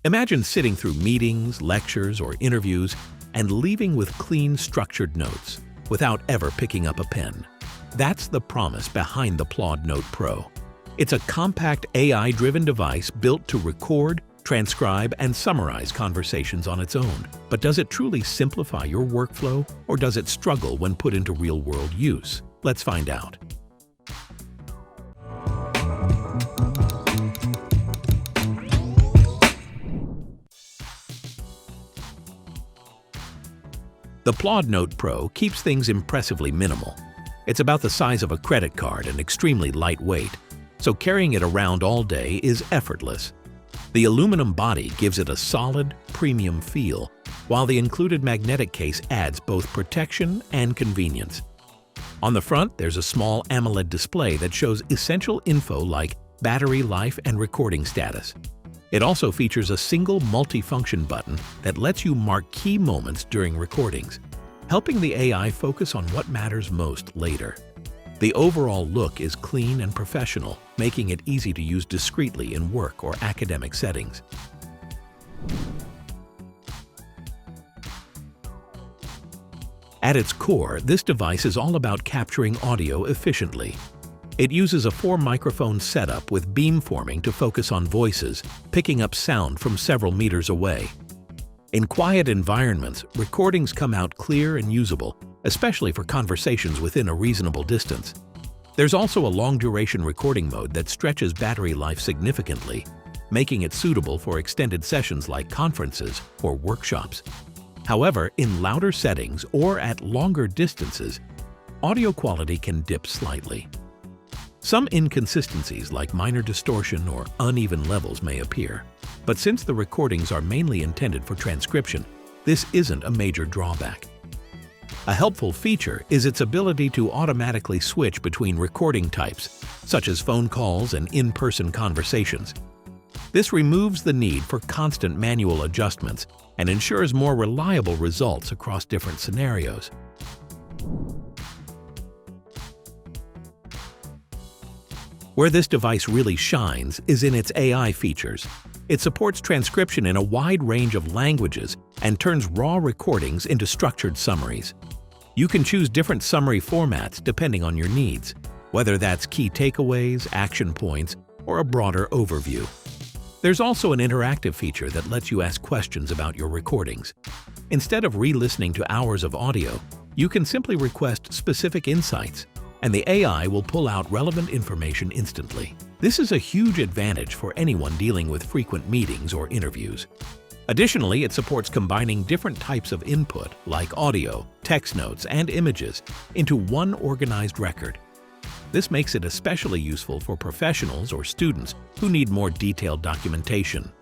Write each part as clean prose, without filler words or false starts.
Imagine sitting through meetings, lectures, or interviews and leaving with clean, structured notes without ever picking up a pen. That's the promise behind the Plaud Note Pro. It's a compact AI-driven device built to record, transcribe, and summarize conversations on its own. But does it truly simplify your workflow, or does it struggle when put into real-world use? Let's find out. The Plaud Note Pro keeps things impressively minimal. It's about the size of a credit card and extremely lightweight, so carrying it around all day is effortless. The aluminum body gives it a solid, premium feel, while the included magnetic case adds both protection and convenience. On the front, there's a small AMOLED display that shows essential info like battery life and recording status. It also features a single multi-function button that lets you mark key moments during recordings, helping the AI focus on what matters most later. The overall look is clean and professional, making it easy to use discreetly in work or academic settings. At its core, this device is all about capturing audio efficiently. It uses a 4-microphone setup with beamforming to focus on voices, picking up sound from several meters away. In quiet environments, recordings come out clear and usable, especially for conversations within a reasonable distance. There's also a long-duration recording mode that stretches battery life significantly, making it suitable for extended sessions like conferences or workshops. However, in louder settings or at longer distances, audio quality can dip slightly. Some inconsistencies like minor distortion or uneven levels may appear, but since the recordings are mainly intended for transcription, this isn't a major drawback. A helpful feature is its ability to automatically switch between recording types, such as phone calls and in-person conversations. This removes the need for constant manual adjustments and ensures more reliable results across different scenarios. Where this device really shines is in its AI features. It supports transcription in a wide range of languages and turns raw recordings into structured summaries. You can choose different summary formats depending on your needs, whether that's key takeaways, action points, or a broader overview. There's also an interactive feature that lets you ask questions about your recordings. Instead of re-listening to hours of audio, you can simply request specific insights, and the AI will pull out relevant information instantly. This is a huge advantage for anyone dealing with frequent meetings or interviews. Additionally, it supports combining different types of input, like audio, text notes, and images, into one organized record. This makes it especially useful for professionals or students who need more detailed documentation.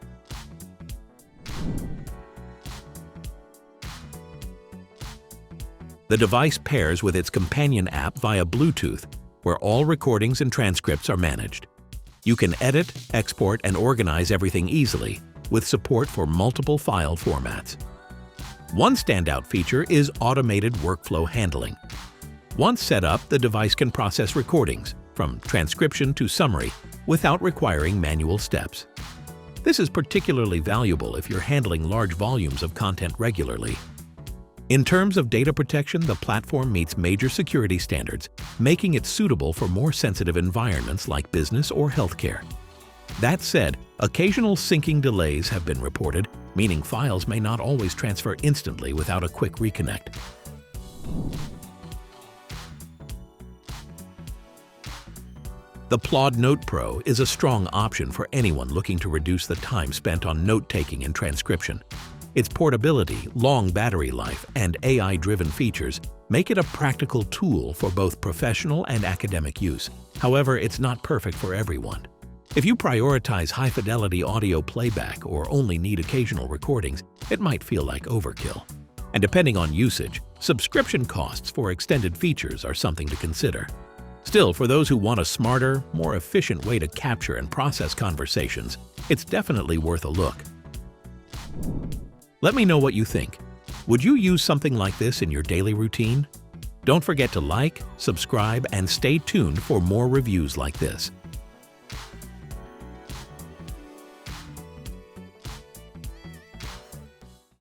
The device pairs with its companion app via Bluetooth, where all recordings and transcripts are managed. You can edit, export, and organize everything easily, with support for multiple file formats. One standout feature is automated workflow handling. Once set up, the device can process recordings, from transcription to summary, without requiring manual steps. This is particularly valuable if you're handling large volumes of content regularly. In terms of data protection, the platform meets major security standards, making it suitable for more sensitive environments like business or healthcare. That said, occasional syncing delays have been reported, meaning files may not always transfer instantly without a quick reconnect. The Plaud Note Pro is a strong option for anyone looking to reduce the time spent on note-taking and transcription. Its portability, long battery life, and AI-driven features make it a practical tool for both professional and academic use. However, it's not perfect for everyone. If you prioritize high-fidelity audio playback or only need occasional recordings, it might feel like overkill. And depending on usage, subscription costs for extended features are something to consider. Still, for those who want a smarter, more efficient way to capture and process conversations, it's definitely worth a look. Let me know what you think. Would you use something like this in your daily routine? Don't forget to like, subscribe, and stay tuned for more reviews like this.